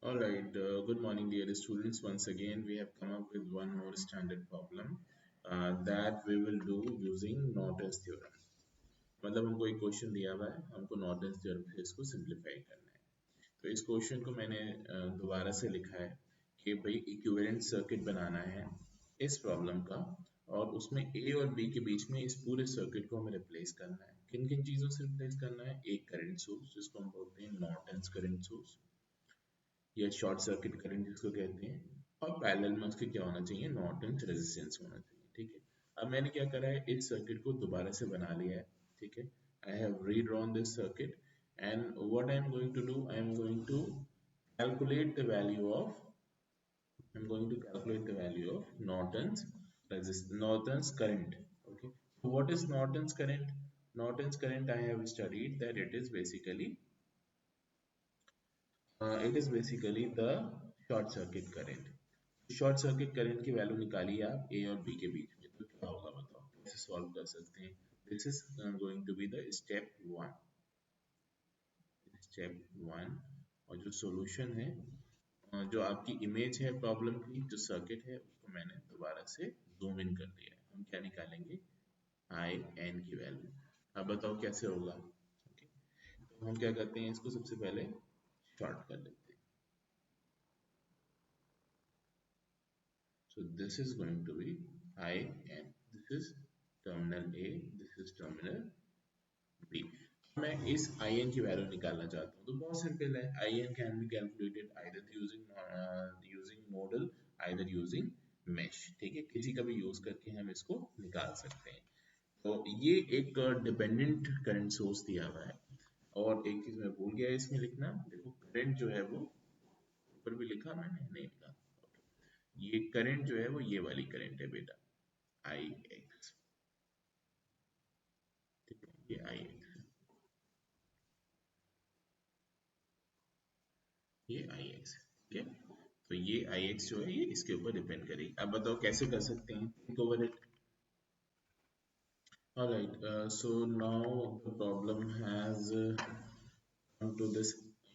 All right, good morning, dear students. Once again, we have come up with one more standard problem that we will do using Norton's theorem. मतलब हमको एक question दिया हुआ है, हमको Norton's theorem से इसको सिंप्लीफाई करना है। तो इस क्वेश्चन को मैंने दोबारा से लिखा है कि भाई इक्विवेलेंट सर्किट बनाना है इस प्रॉब्लम का, और उसमें ए और बी के बीच में इस पूरे सर्किट को हमें रिप्लेस करना है। किन किन चीज़ों से रिप्लेस करना है? एक करंट सोर्स जिसको हम बोलते हैं नॉर्टन्स करंट सोर्स, या शॉर्ट सर्किट करंट जिसको कहते हैं, और पैरेलल में उसके क्या होना चाहिए? नॉर्टन रेजिस्टेंस होना चाहिए। ठीक है, अब मैंने क्या करा है, इस सर्किट को दोबारा से बना लिया है। ठीक है, I have redrawn this circuit and what I am going to do, I am going to calculate the value of I'm going to calculate the value of Norton's current. Okay, so what is Norton's current? Norton's current, I have studied that it is basically the short circuit current. Short circuit current की value निकालिए आप ए और B के बीच में, तो क्या होगा बताओ, कैसे सॉल्व कर सकते हैं? This is going to be the step one. और जो सॉल्यूशन है, जो आपकी इमेज है प्रॉब्लम की, जो सर्किट है उसको मैंने दोबारा से जूम इन कर दिया है। हम क्या निकालेंगे? आई एन की वैल्यू। अब बताओ कैसे होगा? okay. तो हम क्या करते हैं, इसको सबसे पहले शॉर्ट कर लेते हैं। So this is going to be I N. This is terminal A. This is terminal B. मैं इस आई एन की वैल्यू निकालना चाहता हूँ, तो बहुत सिंपल है। I N can be calculated either using nodal, either using mesh. ठीक है, किसी का भी यूज करके हम इसको निकाल सकते हैं। तो ये एक डिपेंडेंट करंट सोर्स दिया हुआ है। और एक चीज मैं भूल गया इसमें लिखना, देखो करंट जो है वो ऊपर भी लिखा, मैंने नहीं लिखा। ये करंट जो है वो ये वाली करंट है बेटा, आई एक्स। ठीक है, ये आई एक्स, ये आई एक्स। ठीक है, तो ये आई एक्स जो है ये इसके ऊपर डिपेंड करेगी। अब बताओ कैसे कर सकते हैं? Think over it. Alright, so now the problem has come to this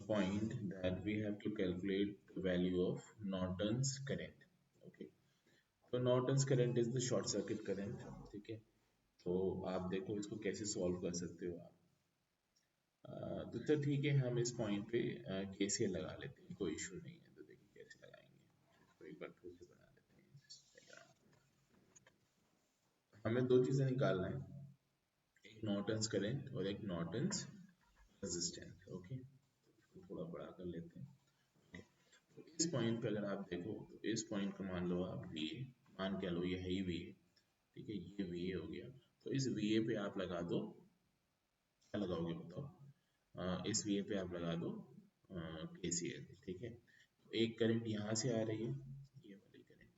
point that we have to calculate the value of Norton's current. Okay, तो Norton's current is the short circuit current। ठीक है, तो आप देखो इसको कैसे solve कर सकते हो आप। तो चल ठीक है, हम इस पॉइंट पे केसीएल लगा लेते हैं, कोई इशू नहीं है। तो देखिए कैसे लगाएंगे, इसको एक बार फिर से बना लेते हैं डायग्राम। हमें दो चीज़ें निकालना है, एक नॉर्टन्स करंट और एक नॉर्टन्स रेजिस्टेंस। ओके, इसको थोड़ा बड़ा कर लेते हैं। तो इस पॉइंट पे अगर आप देखो, तो इस पॉइंट को मान लो आप वी ए, मान क्या लो, ये है ही वी ए। ठीक है, ये वी ए हो गया। तो इस वी ए पे आप लगा दो, क्या लगाओगे बताओ? इस वी ए पे आप लगा दो केसीएल। ठीक है, तो एक करंट यहाँ से आ रही है, ये वाली करंट,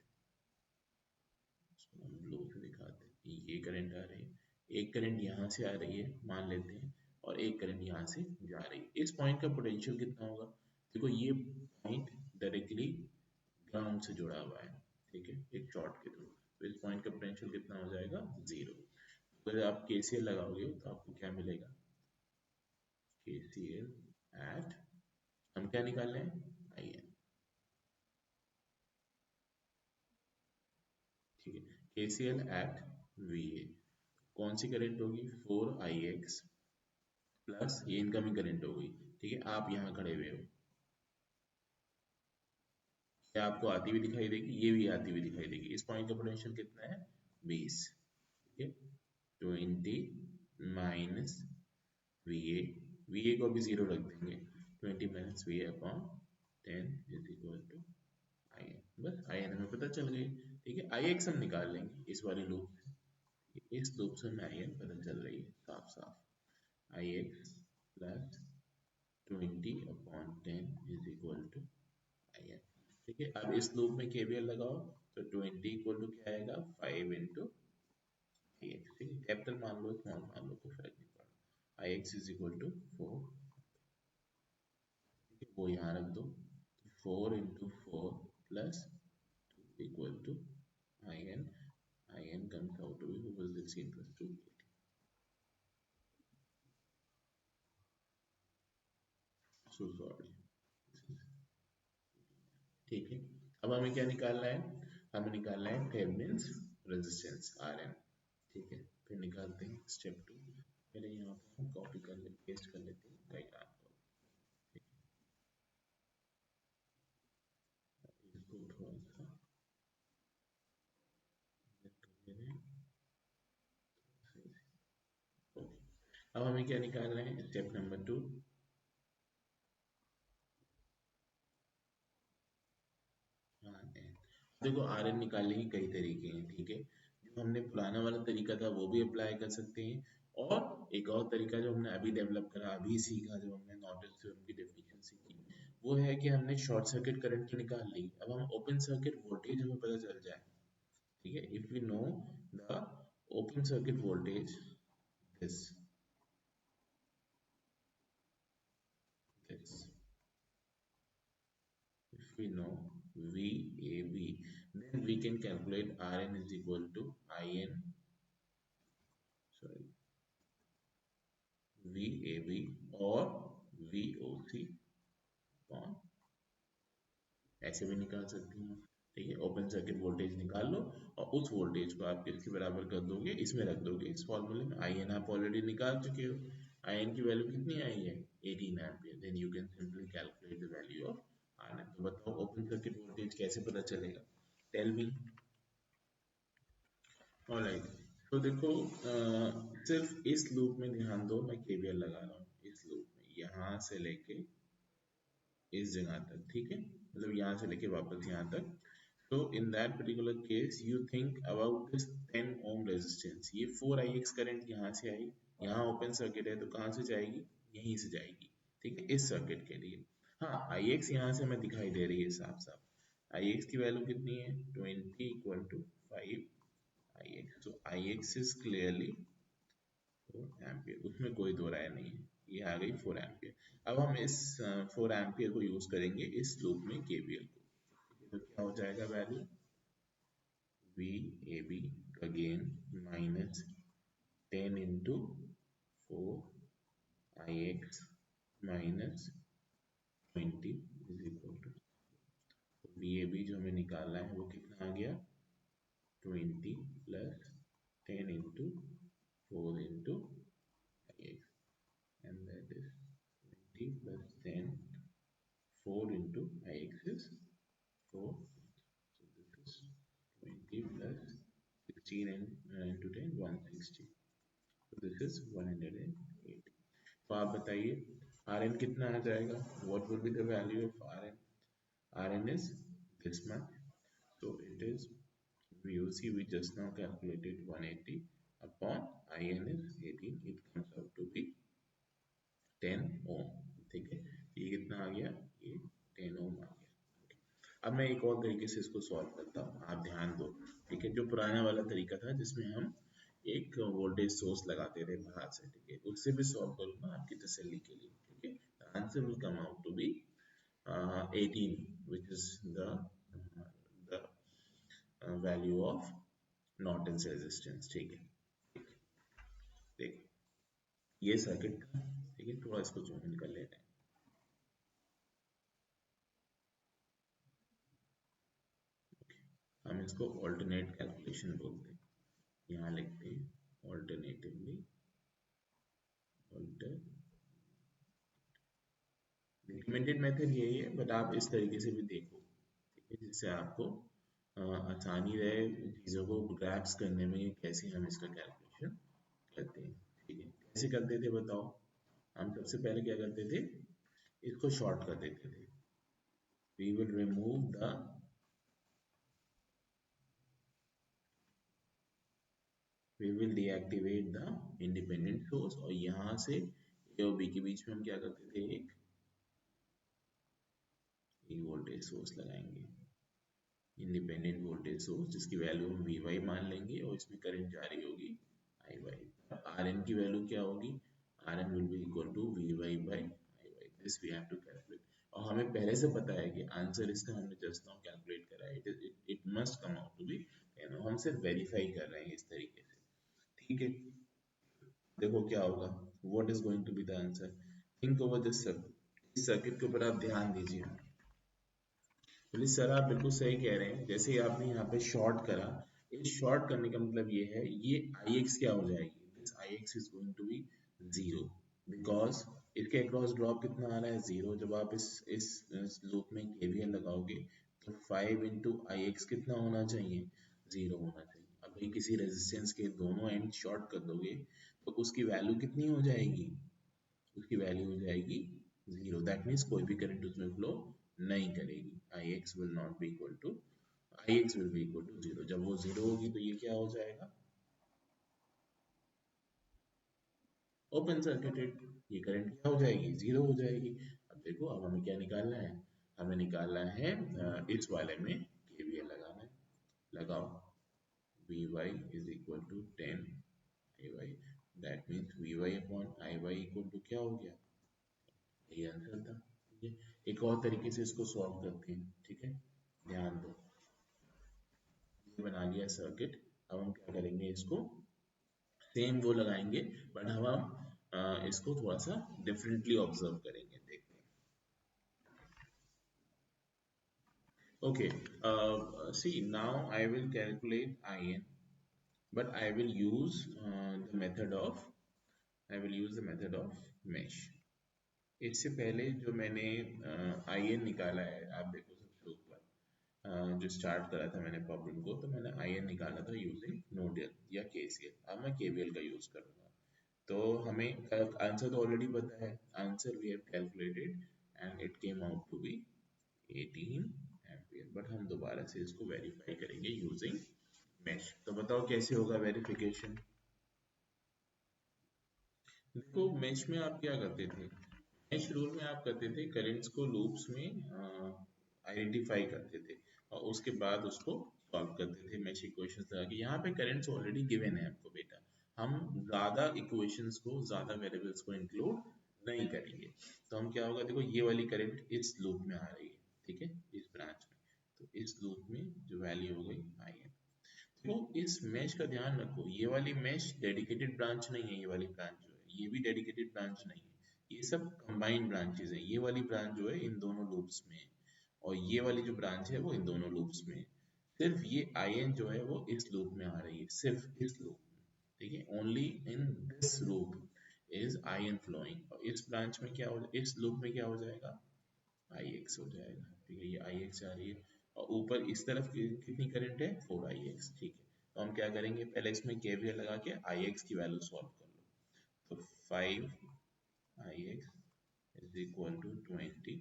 इसको हम ब्लू से दिखाते हैं, ये करंट आ रही है। एक करंट यहाँ से आ रही है मान लेते हैं, और एक करंट यहाँ से जा रही है। इस पॉइंट का पोटेंशियल कितना होगा? देखो ये पॉइंट डायरेक्टली ग्राउंड से जुड़ा हुआ है। ठीक है, एक शॉर्ट के थ्रू, तो इस पॉइंट का पोटेंशियल कितना हो जाएगा? जीरो। अगर आप केसीएल लगाओगे तो आपको क्या मिलेगा? केसीएल एट, हम क्या निकाल रहे हैं? I N. ठीक है, केसीएल एट वी ए, कौन सी करंट होगी? 4 ix प्लस ये इनकमिंग करंट हो गई। ठीक है, आप यहाँ खड़े हुए हो, ये आपको आती हुई दिखाई देगी, ये भी आती हुई दिखाई देगी। इस पॉइंट का पोटेंशियल कितना है? 20। ठीक है, 20 minus V A, V A को अभी जीरो रख देंगे, 20 minus V A upon 10 is equal to I N. बस आई एन हमें पता चल गई। ठीक है, आई एक्स हम निकाल लेंगे इस वाली लूप से, इस लूप से हमें आई एन पता चल रही है साफ साफ। I X plus 20/10 is equal to I N. ठीक है, अब इस लूप में केवीएल लगाओ, तो 20 इक्वल टू क्या आएगा? 5 इंटू आई एक्स। ठीक है, कैपिटल मान लो स्मॉल मान लो, कोई फर्क नहीं पड़ता। I X is equal to 4। ठीक है, वो यहाँ रख दो, 4 into 4 plus equal to I N. I N comes out to be was 16 plus 2, 18. So sorry, ठीक है। अब हमें क्या निकालना है, हमें निकालना है थेवेनिन्स रेजिस्टेंस आर एन। ठीक है, फिर निकालते हैं स्टेप टू। पहले यहाँ पर हम कॉपी कर लेते, पेस्ट कर लेते हैं डायग्राम को। ठीक है, इसको थोड़ा सा कर लेते हैं। ओके, अब हमें क्या निकालना है, स्टेप नंबर टू। देखो आर एन निकालने के कई तरीके हैं। ठीक है, जो हमने पुराना वाला तरीका था वो भी अप्लाई कर सकते हैं, और एक और तरीका जो हमने अभी डेवलप करा, अभी सीखा, जो हमने नॉर्टन थ्योरम की डेफिनेशन सीखी, वो है कि हमने शॉर्ट सर्किट करंट निकाल ली। अब हम ओपन सर्किट वोल्टेज हमें पता चल जाए। ठीक है, if we know the open circuit voltage this this if we know VAB, then we can calculate RN is equal to IN, sorry, VAB or VOC upon, ऐसे भी निकाल सकते हैं। ठीक है, ओपन सर्किट वोल्टेज निकाल लो और उस वोल्टेज को आप किसके बराबर कर दोगे, इसमें रख दोगे, इस फॉर्मूले में। आई एन आप ऑलरेडी निकाल चुके हो, आई एन की वैल्यू कितनी आई है, 18 ampere. Then you can simply calculate the value of R N. तो बताओ ओपन सर्किट वोल्टेज कैसे पता चलेगा, टेल मी। ऑलराइट, तो देखो सिर्फ इस लूप में ध्यान दो, मैं केवीएल लगा रहा हूँ इस लूप में, यहाँ से लेके इस जगह तक। ठीक है, मतलब यहाँ से लेके वापस यहाँ तक। तो in that particular case you think about this 10 ohm resistance, ये 4ix करंट यहाँ से आई, यहाँ ओपन सर्किट है तो कहाँ से जाएगी, यहीं से जाएगी। ठीक है, इस सर्किट के लिए। हाँ, ix यहाँ से हमें दिखाई दे रही है साफ साफ। ix की वैल्यू कितनी है, 20 equal to 5 ix। so ix is clearly 4 ampere, उसमें कोई दो राय नहीं है, ये आ गई 4 एम्पियर। अब हम इस 4 एम्पियर को यूज करेंगे इस लूप में केवीएल को। तो क्या हो जाएगा value, V A B again minus 10 into 4 ix minus 20 is equal to, V A B जो हमें निकालना है वो कितना आ गया, 20 plus 10 into 4 into ix, and that is 20 plus 10, 4 into ix is 4, so this is 20 plus 16 and into 10 160, so this is 180। तो आप बताइए आर एन कितना आ जाएगा, what would be the value of R N, R N is this much, so it is VOC we just now calculated 180 upon IN is 18, it comes out to be 10 ओम। ठीक है, ये कितना आ गया, ये 10 ओम आ गया। अब मैं एक और तरीके से इसको सॉल्व करता हूँ, आप ध्यान दो। ठीक है, जो पुराना वाला तरीका था जिसमें हम एक वोल्टेज सोर्स लगाते थे बाहर से, ठीक है, उससे भी सॉल्व करूंगा आपकी तसल्ली के लिए। ठीक है, answer will come out to be 18 which is the value of Norton's resistance। ठीक है, देखो ये सर्किट था। ठीक है, थोड़ा इसको जूम इन कर लेते हैं। हम इसको ऑल्टरनेट कैलकुलेशन बोलते हैं, यहाँ लिखते हैं ऑल्टरनेटिवली, रिकमेंडेड मेथड यही है, बट आप इस तरीके से भी देखो। ठीक है, जिससे आपको आसानी रहे चीज़ों को ग्रैप्स करने में, कैसे हम इसका कैलकुलेशन करते हैं। ठीक है, कैसे करते थे बताओ, हम सबसे पहले क्या करते थे, इसको शॉर्ट कर देते थे। We will remove the, we will deactivate the independent source, और यहाँ से ए और बी के बीच में हम क्या करते थे, एक वोल्टेज सोर्स लगाएंगे, इंडिपेंडेंट वोल्टेज सोर्स, जिसकी वैल्यू हम वी वाई मान लेंगे और इसमें करंट जारी होगी आई वाई। आर एन की वैल्यू क्या होगी, R N will be equal to V Y by I Y, this we have to calculate. और हमें पहले से पता है कि आंसर इसका हमने जस्ट नाउ कैलकुलेट करा है, it must come out to be 10। हम सिर्फ वेरीफाई कर रहे हैं इस तरीके से। ठीक है, देखो क्या होगा, what is going to be the answer, think over this circuit. इस सर्किट के ऊपर आप ध्यान दीजिए, बोले सर आप बिल्कुल सही कह रहे हैं, जैसे आपने यहाँ पे शॉर्ट करा, इस शॉर्ट करने का मतलब ये है, ये आई एक्स क्या हो जाएगी, this I X is going to be zero, because इसके अक्रॉस ड्रॉप कितना आ रहा है जीरो। जब आप इस लूप में केवीएल लगाओगे तो 5 इंटू आई एक्स कितना होना चाहिए, जीरो होना चाहिए। अब भाई किसी रेजिस्टेंस के दोनों एंड शॉर्ट कर दोगे तो उसकी वैल्यू कितनी हो जाएगी, उसकी वैल्यू हो जाएगी जीरो। दैट मीन्स कोई भी करंट उसमें फ्लो नहीं करेगी, I X will not be equal to, I X will be equal to zero. जब वो जीरो होगी तो ये क्या हो जाएगा, ओपन सर्किटेड, ये करंट क्या हो जाएगी, जीरो हो जाएगी। अब देखो अब हमें क्या निकालना है, हमें निकालना है इस वाले में केवीएल लगाना है, लगाओ, V Y is equal to 10 I Y, that means V Y upon I Y equal to क्या हो गया, यही आंसर था। ठीक है, एक और तरीके से इसको सॉल्व करते हैं, ठीक है, ध्यान दो, ये बना लिया सर्किट। अब हम क्या करेंगे, इसको सेम वो लगाएंगे, बट हम इसको थोड़ा सा डिफरेंटली ऑब्जर्व करेंगे, देखते हैं। Okay, see now I will calculate I N, but I will use the method of, I will use the method of mesh। इससे पहले जो मैंने आई एन निकाला है, आप देखो सबसे ऊपर जो स्टार्ट करा था मैंने प्रॉब्लम को, तो मैंने आई एन निकाला था यूजिंग नोडल या केसीएल। अब मैं केवीएल का यूज करूंगा, तो हमें आंसर तो ऑलरेडी पता है, answer we have calculated and it came out to be 18 ampere. But हम दोबारा से इसको वेरीफाई करेंगे यूजिंग मेश। तो बताओ कैसे होगा वेरिफिकेशन। देखो मेश में आप क्या करते थे, मेश रूल में आप करते थे करंट्स को लूप्स में आइडेंटिफाई करते थे और उसके बाद उसको सॉल्व करते थे मेश इक्वेशंस लगा के। यहाँ पे करंट्स ऑलरेडी गिवन है आपको बेटा, हम ज़्यादा इक्वेशंस को, ज़्यादा वेरिएबल्स को इंक्लूड नहीं करेंगे। तो हम क्या होगा, देखो ये वाली करंट इस लूप में आ रही है, ठीक है, इस ब्रांच में, तो इस लूप में जो वैल्यू हो गई आई है। तो इस मैश का ध्यान रखो, ये वाली मैश डेडिकेटेड ब्रांच नहीं है, ये वाली ब्रांच जो है ये भी डेडिकेटेड ब्रांच नहीं है, ये सब कंबाइंड ब्रांचेस है। ये वाली ब्रांच जो है इन दोनों लूप्स में है और ये वाली जो ब्रांच है वो इन दोनों लूप्स में है। सिर्फ ये आई एन जो है वो इस लूप में आ रही है, सिर्फ इस लूप में, ठीक है, only in this loop is I N flowing. और इस ब्रांच में क्या हो, इस लूप में क्या हो जाएगा, आई एक्स हो जाएगा, ठीक है, ये आई एक्स आ रही है और ऊपर इस तरफ कितनी करंट है, 4 आई एक्स, ठीक है। तो हम क्या करेंगे, पहले इसमें केवीएल लगा के आई एक्स की वैल्यू सॉल्व कर लो। तो 5 I X is equal to 20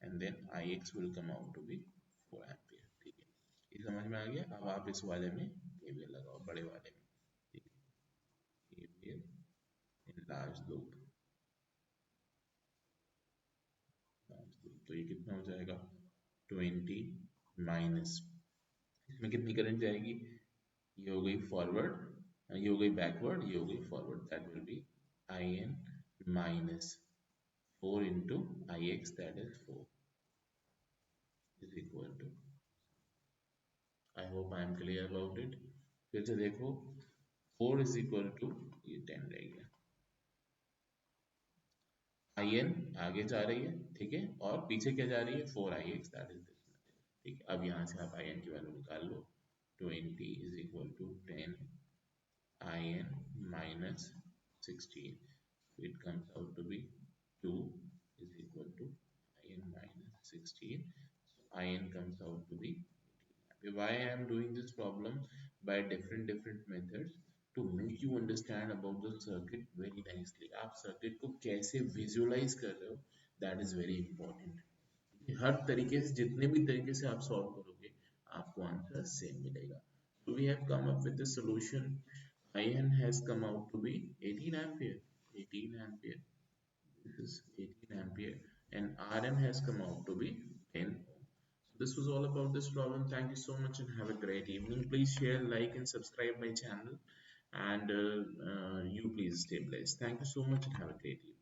and then I X will come out to be 4 ampere, ठीक है, ये समझ में आ गया। अब आप इस वाले में केवीएल लगाओ, बड़े वाले में, ठीक है, केवीएल इन लार्ज लूप, तो ये कितना हो जाएगा, 20 माइनस, इसमें कितनी करंट जाएगी, ये हो गई फॉरवर्ड, ये हो गई बैकवर्ड, ये हो गई forward, that will be I N minus 4 into I X, that is 4 is equal to, I hope I am clear about it. फिर से देखो, 4 इज इक्वल टू, ये 10 रह गया, आई एन आगे जा रही है, ठीक है, और पीछे क्या जा रही है, 4 आई एक्स, दैट इज दिस, ठीक है। अब यहाँ से आप आई एन की वैल्यू निकाल लो, 20 is equal to 10 in minus 16, so it comes out to be 2 is equal to in minus 16, so in comes out to be 18। Why I am doing this problem by different methods, to make you understand about the circuit very nicely। आप circuit को कैसे visualize कर रहे हो, that is very important। हर तरीके से, जितने भी तरीके से आप सॉल्व करोगे आपको आंसर सेम मिलेगा। So we have come up with the solution, IN has come out to be 18 ampere, 18 ampere, this is 18 ampere, and RN has come out to be 10 ohm। So this was all about this problem. Thank you so much and have a great evening. Please share, like and subscribe my channel, and you please stay blessed. Thank you so much and have a great evening.